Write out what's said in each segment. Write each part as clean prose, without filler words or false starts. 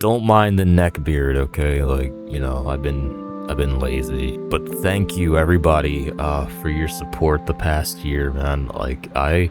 Don't mind the neck beard, okay? Like, I've been lazy. But thank you everybody for your support the past year, man. Like I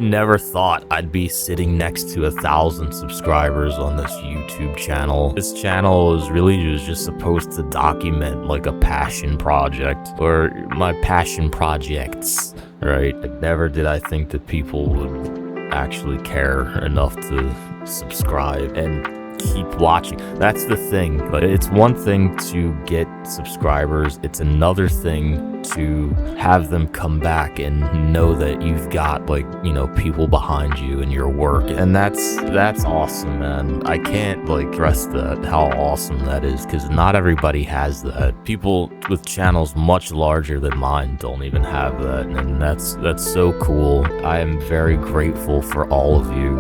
never thought I'd be sitting next to 1,000 subscribers on this YouTube channel. This channel is really just supposed to document like a passion project, or my passion projects, right? Never did I think that people would actually care enough to subscribe and keep watching. That's the thing. But it's one thing to get subscribers, it's another thing to have them come back and know that you've got like, people behind you and your work. And that's awesome, man. I can't like stress that, how awesome that is, because not everybody has that. People with channels much larger than mine don't even have that, and that's so cool. I am very grateful for all of you.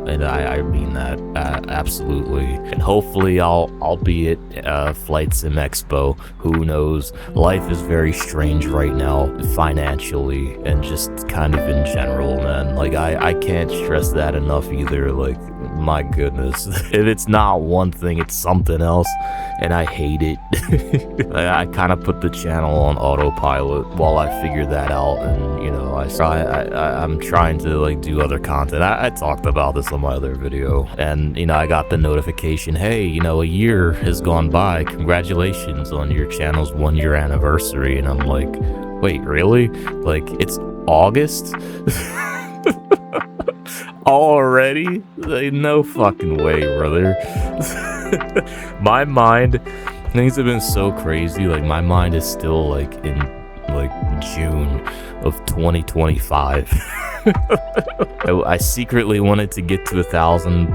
And I mean that absolutely. And hopefully I'll be at Flight Sim Expo. Who knows? Life is very strange right now, financially and just kind of in general, man. Like I can't stress that enough either. Like, my goodness, if it's not one thing, it's something else, and I hate it. I kind of put the channel on autopilot while I figure that out, and I'm trying to like do other content. I talked about this on my other video, and I got the notification, hey, a year has gone by, congratulations on your channel's 1-year anniversary. And I'm like, wait, really? Like, it's August? Already? Like, no fucking way, brother. My mind, things have been so crazy. Like, my mind is still like in like June of 2025. I secretly wanted to get to 1,000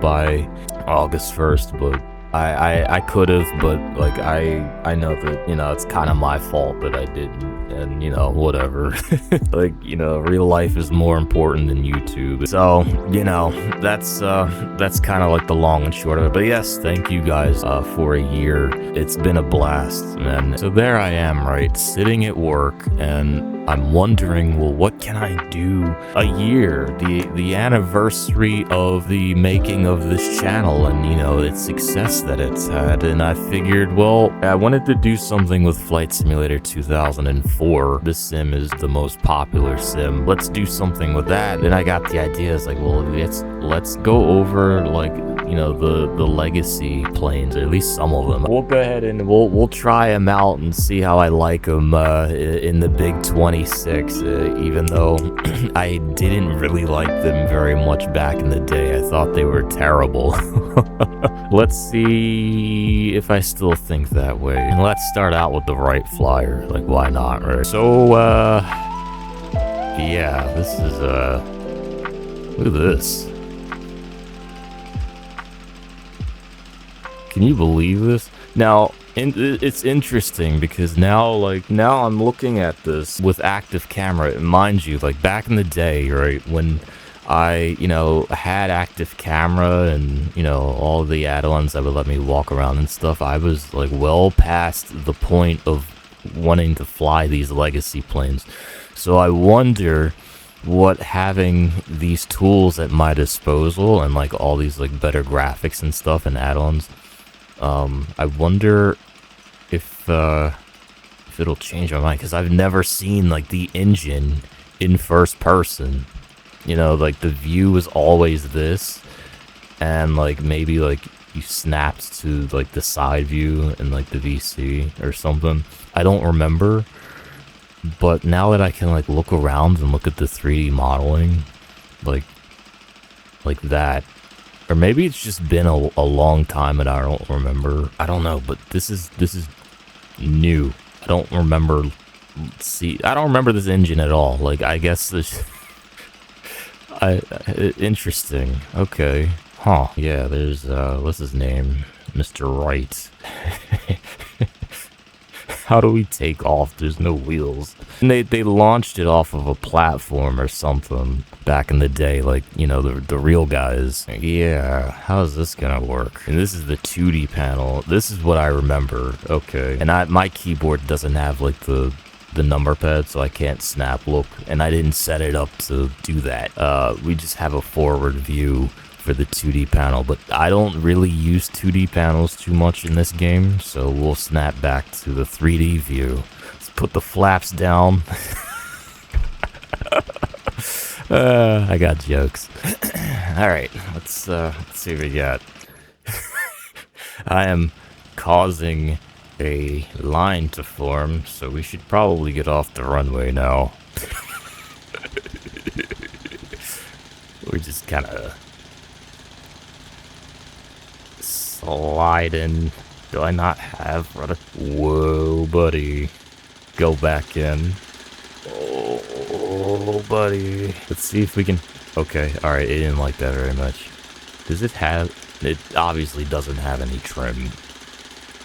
by August 1st, but I could have, but like I know that it's kind of my fault that I didn't, and whatever. Like, real life is more important than YouTube. So that's kind of like the long and short of it. But yes, thank you guys for a year. It's been a blast, man. So there I am, right, sitting at work, and I'm wondering, well, what can I do? A year, the anniversary of the making of this channel, and its success that it's had. And I figured, well, I wanted to do something with Flight Simulator 2004. This sim is the most popular sim. Let's do something with that. Then I got the idea. It's like, well, let's go over like the legacy planes, or at least some of them. We'll go ahead and we'll try them out and see how I like them in the big 26, even though I didn't really like them very much back in the day. I thought they were terrible. Let's see if I still think that way. And let's start out with the Wright flyer. Like, why not, right? So yeah, this is look at this. Can you believe this? Now, it's interesting because now I'm looking at this with active camera. And mind you, like back in the day, right, when I, had active camera and, all the add-ons that would let me walk around and stuff, I was like well past the point of wanting to fly these legacy planes. So I wonder what having these tools at my disposal and like all these like better graphics and stuff and add-ons, I wonder if it'll change my mind, because I've never seen like the engine in first person. Like the view is always this, and like maybe like you snapped to like the side view and like the VC or something. I don't remember, but now that I can like look around and look at the 3D modeling, like that. Or maybe it's just been a long time and I don't remember. I don't know, but this is new. I don't remember. I don't remember this engine at all. Like, I guess this. Interesting. Okay. Huh. Yeah. There's what's his name? Mr. Wright. How do we take off? There's no wheels. And they launched it off of a platform or something back in the day, like, the real guys. Yeah, how is this gonna work? And this is the 2D panel. This is what I remember. Okay. And my keyboard doesn't have like the number pad, so I can't snap look, and I didn't set it up to do that. We just have a forward view for for the 2D panel, but I don't really use 2D panels too much in this game, so we'll snap back to the 3D view. Let's put the flaps down. I got jokes. Alright, let's see what we got. I am causing a line to form, so we should probably get off the runway now. We're just kind of sliding. Do I not have rudder? Whoa, buddy. Go back in. Oh, buddy. Let's see if we can... Okay, alright, it didn't like that very much. Does it have... It obviously doesn't have any trim.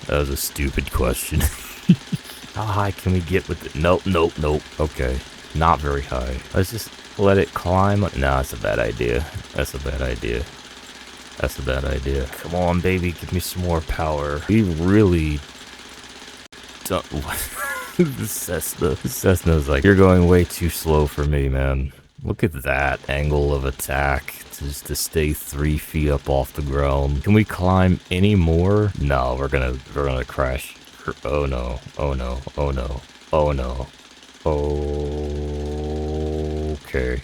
That was a stupid question. How high can we get with it? Nope, nope, nope. Okay, not very high. Let's just let it climb. No, that's a bad idea. That's a bad idea. That's a bad idea. Come on, baby, give me some more power. We really don't... The Cessna's like, you're going way too slow for me, man. Look at that angle of attack, just to stay 3 feet up off the ground. Can we climb any more? No, we're gonna crash. Oh no, oh no, oh no, oh no. Okay.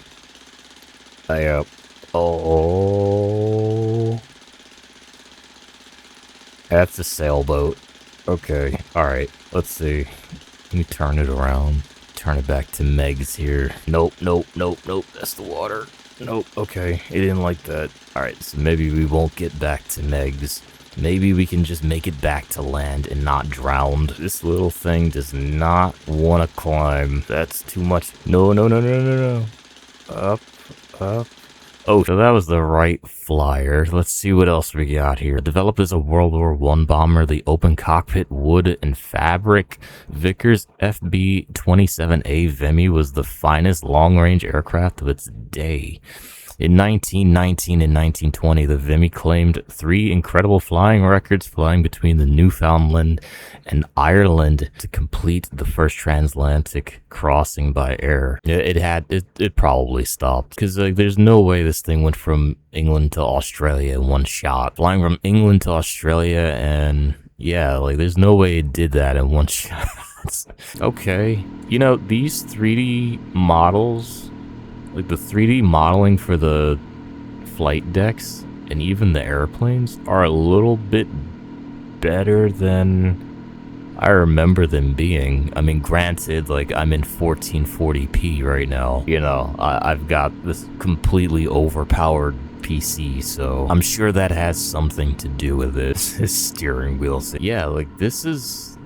Hey up. Oh. That's a sailboat. Okay, alright, let's see. Let me turn it around. Turn it back to Megs here. Nope, nope, nope, nope. That's the water. Nope. Okay, it didn't like that. Alright, so maybe we won't get back to Megs. Maybe we can just make it back to land and not drown. This little thing does not want to climb. That's too much. No, no, no, no, no, no. Up, up. Oh, so that was the Wright flyer. Let's see what else we got here. Developed as a World War I bomber, the open cockpit wood and fabric Vickers FB-27A Vimy was the finest long-range aircraft of its day. In 1919 and 1920, the Vimy claimed 3 incredible flying records, flying between the Newfoundland and Ireland to complete the first transatlantic crossing by air. It probably stopped, because like there's no way this thing went from England to Australia in one shot. Flying from England to Australia, and yeah, like there's no way it did that in one shot. Okay, you know, these 3D models, like the 3D modeling for the flight decks and even the airplanes, are a little bit better than I remember them being. I mean, granted, like, I'm in 1440p right now. You know, I've got this completely overpowered PC, so I'm sure that has something to do with it. This steering wheel thing. Yeah, like, this is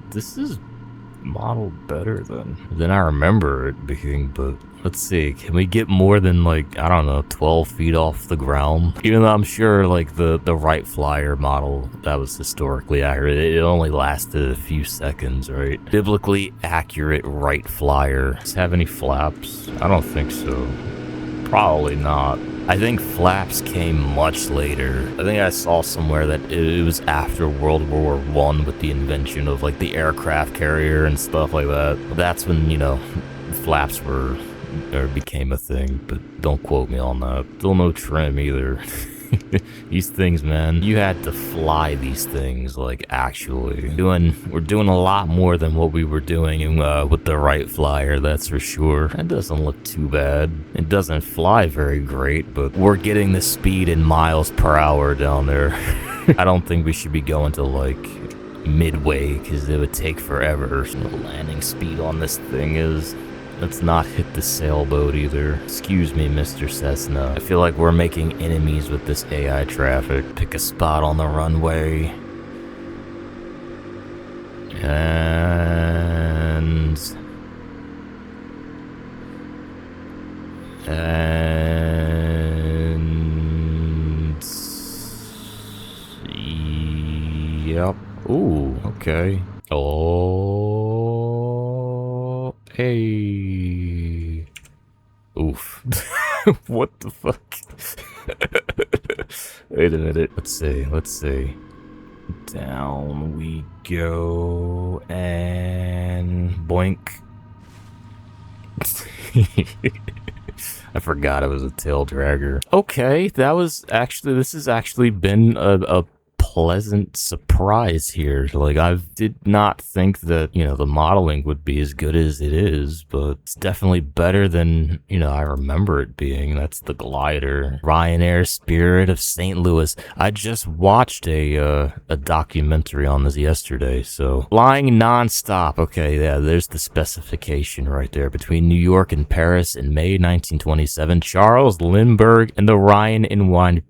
modeled better than I remember it being, but let's see, can we get more than, like, I don't know, 12 feet off the ground? Even though I'm sure, like, the Wright flyer model, that was historically accurate, it only lasted a few seconds, right? Biblically accurate Wright flyer. Does it have any flaps? I don't think so. Probably not. I think flaps came much later. I think I saw somewhere that it was after World War I with the invention of, like, the aircraft carrier and stuff like that. That's when, you know, flaps became a thing, but don't quote me on that. Still no trim either. These things, man, you had to fly these things, like, actually. We're doing a lot more than what we were doing with the Wright flyer, that's for sure. That doesn't look too bad. It doesn't fly very great, but we're getting the speed in miles per hour down there. I don't think we should be going to, like, midway, because it would take forever. So the landing speed on this thing is... Let's not hit the sailboat either. Excuse me, Mr. Cessna. I feel like we're making enemies with this AI traffic. Pick a spot on the runway. And... Yep. Ooh, okay. Oh... Hey. Oof. What the fuck? Wait a minute. Let's see. Down we go, and boink. I forgot it was a tail dragger. Okay, this has actually been a pleasant surprise here. Like, I did not think that, the modeling would be as good as it is, but it's definitely better than, I remember it being. That's the glider. Ryanair Spirit of St. Louis. I just watched a documentary on this yesterday, so flying nonstop. Okay, yeah, there's the specification right there. Between New York and Paris in May 1927, Charles Lindbergh and the Ryan NYP,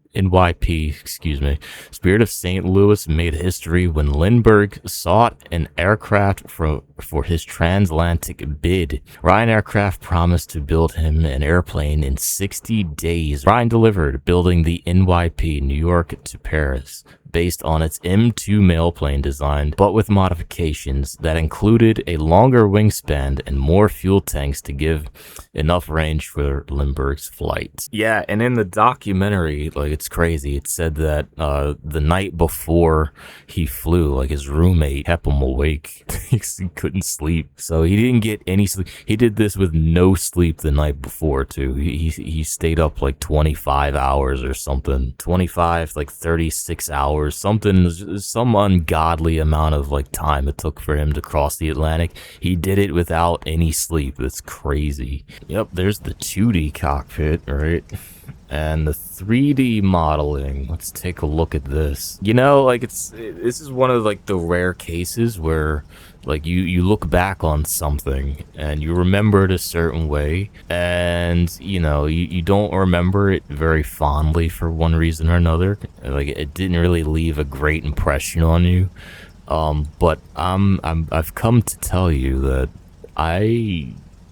Spirit of St. Louis made history when Lindbergh sought an aircraft for his transatlantic bid. Ryan Aircraft promised to build him an airplane in 60 days. Ryan delivered, building the NYP, New York to Paris, based on its M2 mailplane design, but with modifications that included a longer wingspan and more fuel tanks to give enough range for Lindbergh's flight. Yeah, and in the documentary, like, it's crazy. It said that the night before he flew, like, his roommate kept him awake. He couldn't sleep, so he didn't get any sleep. He did this with no sleep the night before too. He stayed up like 25 hours or something. 25, like 36 hours, some ungodly amount of like time it took for him to cross the Atlantic. He did it without any sleep. That's crazy. Yep, there's the 2D cockpit, right? And the 3D modeling. Let's take a look at this. Like, this is one of like the rare cases where like you look back on something and you remember it a certain way, and you don't remember it very fondly for one reason or another. Like, it didn't really leave a great impression on you. But I've come to tell you that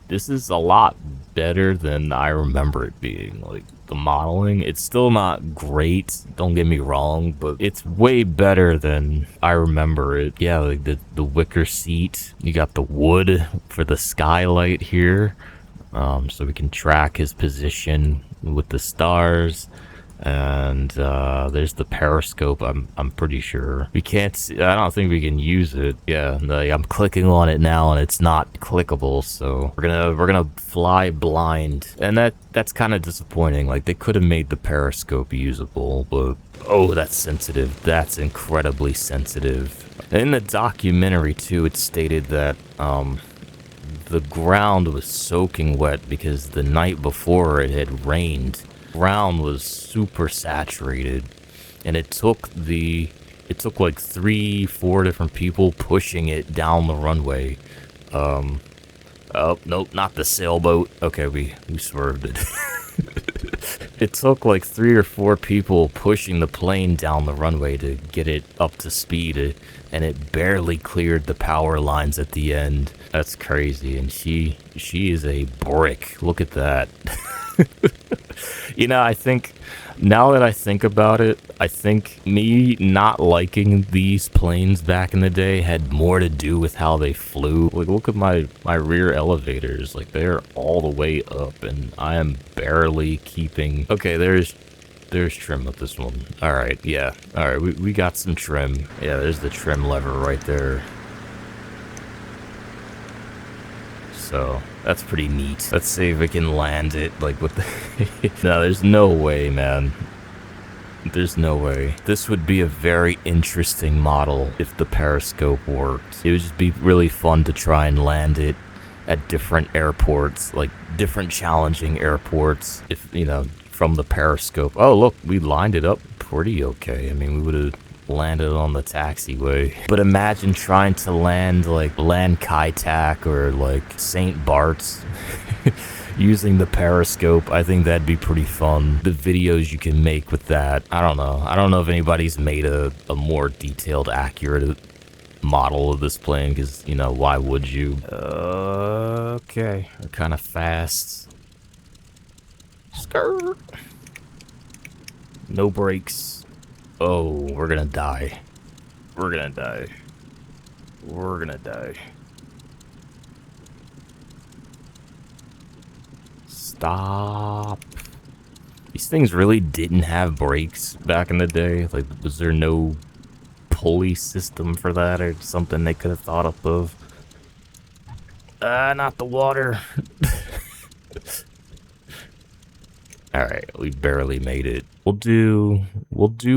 this is a lot better than I remember it being. Like, the modeling, it's still not great, don't get me wrong, but it's way better than I remember it. Yeah, like the wicker seat, you got the wood for the skylight here, so we can track his position with the stars. And there's the periscope. I'm pretty sure we can't see, I don't think we can use it. Yeah, like, I'm clicking on it now and it's not clickable, so we're gonna fly blind, and that's kind of disappointing. Like, they could have made the periscope usable, but oh, that's sensitive. That's incredibly sensitive. In the documentary too, it stated that the ground was soaking wet because the night before it had rained. Ground was super saturated, and it took like 3-4 different people pushing it down the runway. Oh nope, not the sailboat. Okay, we swerved it. It took like 3 or 4 people pushing the plane down the runway to get it up to speed, and it barely cleared the power lines at the end. That's crazy. And she is a brick. Look at that. I think, now that I think about it, I think me not liking these planes back in the day had more to do with how they flew. Like, look at my rear elevators. Like, they're all the way up, and I am barely keeping... Okay, there's trim with this one. Alright, yeah. Alright, we got some trim. Yeah, there's the trim lever right there. So that's pretty neat. Let's see if we can land it, like, with the... No, there's no way, man. There's no way. This would be a very interesting model if the periscope worked. It would just be really fun to try and land it at different airports, like different challenging airports, if, from the periscope. Oh, look, we lined it up pretty okay. I mean, we would have landed on the taxiway. But imagine trying to land Kai Tak or like St. Bart's using the periscope. I think that'd be pretty fun. The videos you can make with that, I don't know if anybody's made a more detailed, accurate model of this plane, because why would you? Okay, we're kind of fast. Skirt. No brakes. Oh, we're gonna die. We're gonna die. We're gonna die. Stop. These things really didn't have brakes back in the day. Like, was there no pulley system for that or something they could have thought up of? Not the water. Alright, we barely made it. We'll do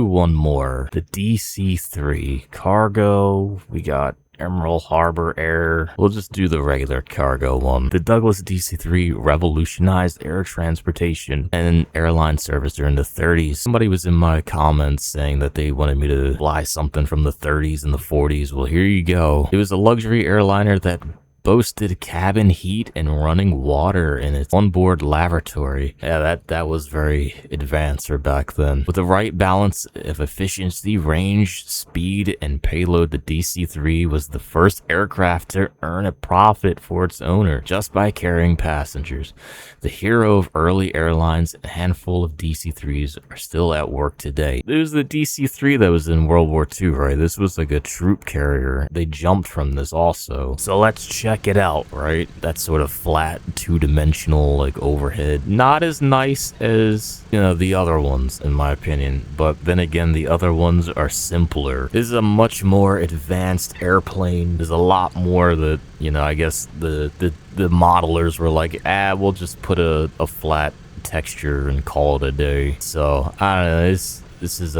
one more. The DC-3 cargo. We got Emerald Harbor Air. We'll just do the regular cargo one. The Douglas DC-3 revolutionized air transportation and airline service during the 30s. Somebody was in my comments saying that they wanted me to fly something from the 30s and the 40s. Well, here you go. It was a luxury airliner that boasted cabin heat and running water in its onboard lavatory. Yeah, that was very advanced for back then. With the right balance of efficiency, range, speed, and payload, the DC-3 was the first aircraft to earn a profit for its owner just by carrying passengers. The hero of early airlines, a handful of DC-3s are still at work today. It was the DC-3 that was in World War II, right? This was like a troop carrier. They jumped from this also. So let's check it out, right? That sort of flat, two-dimensional, like, overhead. Not as nice as, you know, the other ones, in my opinion. But then again, the other ones are simpler. This is a much more advanced airplane. There's a lot more that, you know, I guess the modelers were like, we'll just put a flat texture and call it a day. So, I don't know, this is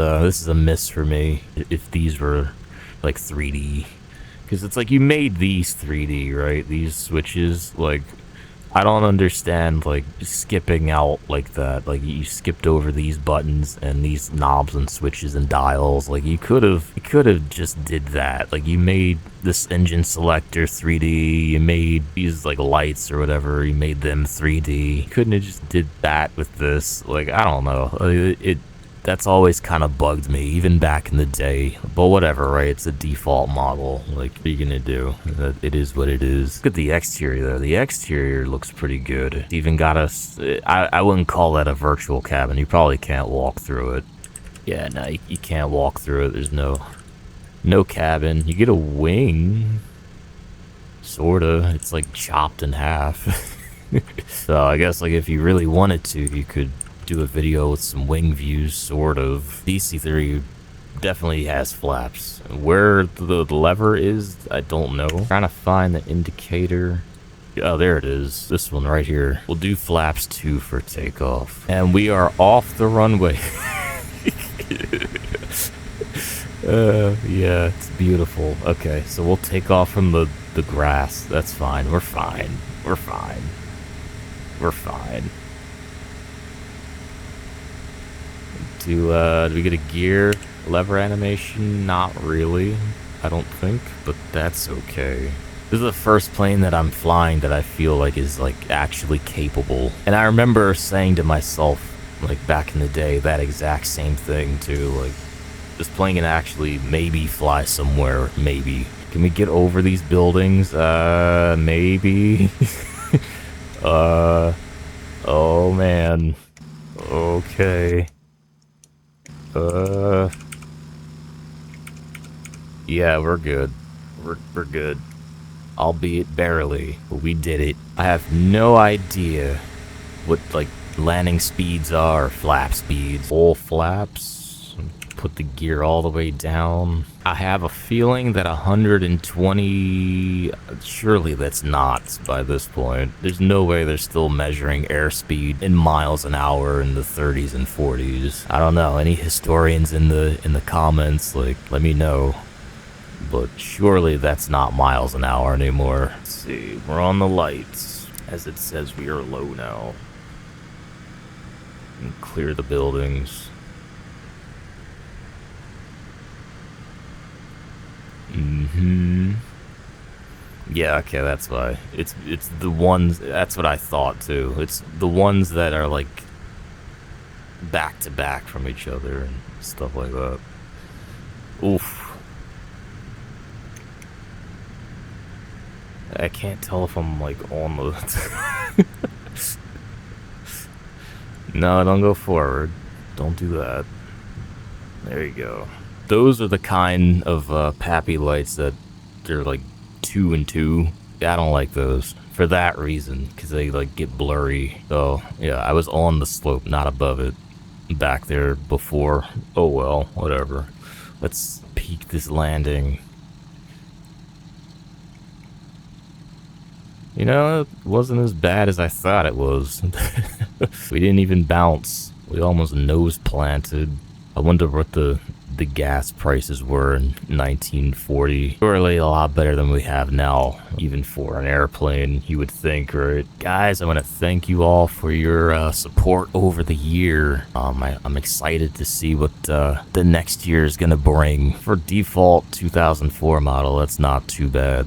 a miss for me, if these were, like, 3D. Because it's like, you made these 3D, right? These switches, like, I don't understand, like, skipping out like that. Like, you skipped over these buttons and these knobs and switches and dials. Like, you could have just did that. Like, you made this engine selector 3D, you made these, like, lights or whatever, you made them 3D. You couldn't have just did that with this. Like, I don't know. That's always kind of bugged me, even back in the day. But whatever, right? It's a default model. Like, what are you gonna do? It is what it is. Look at the exterior, though. The exterior looks pretty good. It's even got I wouldn't call that a virtual cabin. You probably can't walk through it. Yeah, no, you can't walk through it. There's no cabin. You get a wing. Sorta. It's, like, chopped in half. So, I guess, like, if you really wanted to, you could do a video with some wing views, sort of. DC-3 definitely has flaps. Where the lever is, I don't know. Trying to find the indicator. Oh, there it is. This one right here. We'll do flaps 2 for takeoff. And we are off the runway. Yeah, it's beautiful. Okay, so we'll take off from the grass. That's fine. We're fine. We're fine. We're fine. Do we get a gear lever animation? Not really, I don't think, but that's okay. This is the first plane that I'm flying that I feel like is, like, actually capable. And I remember saying to myself, like, back in the day, that exact same thing too. Like, this plane can actually maybe fly somewhere, maybe. Can we get over these buildings? Maybe. Oh man. Okay. Yeah, we're good. We're good. Albeit barely, but we did it. I have no idea what, like, landing speeds are, or flap speeds. Full flaps. Put the gear all the way down. I have a feeling that 120... Surely that's knots by this point. There's no way they're still measuring airspeed in miles an hour in the 30s and 40s. I don't know. Any historians in the comments, like, let me know. But surely that's not miles an hour anymore. Let's see. We're on the lights. As it says, we are low now. And clear the buildings. Yeah, okay, that's why. It's the ones, that's what I thought too. It's the ones that are, like, back to back from each other and stuff like that. Oof. I can't tell if I'm, like, on the... No, don't go forward. Don't do that. There you go. Those are the kind of pappy lights that they're, like, 2 and 2. I don't like those for that reason, because they, like, get blurry. So yeah, I was on the slope, not above it, back there before. Oh well, whatever. Let's peek this landing. You know, it wasn't as bad as I thought it was. We didn't even bounce. We almost nose planted. I wonder what the gas prices were in 1940. Surely a lot better than we have now, even for an airplane, you would think, right? Guys, I want to thank you all for your support over the year. I'm excited to see what the next year is going to bring. For default 2004 model, that's not too bad.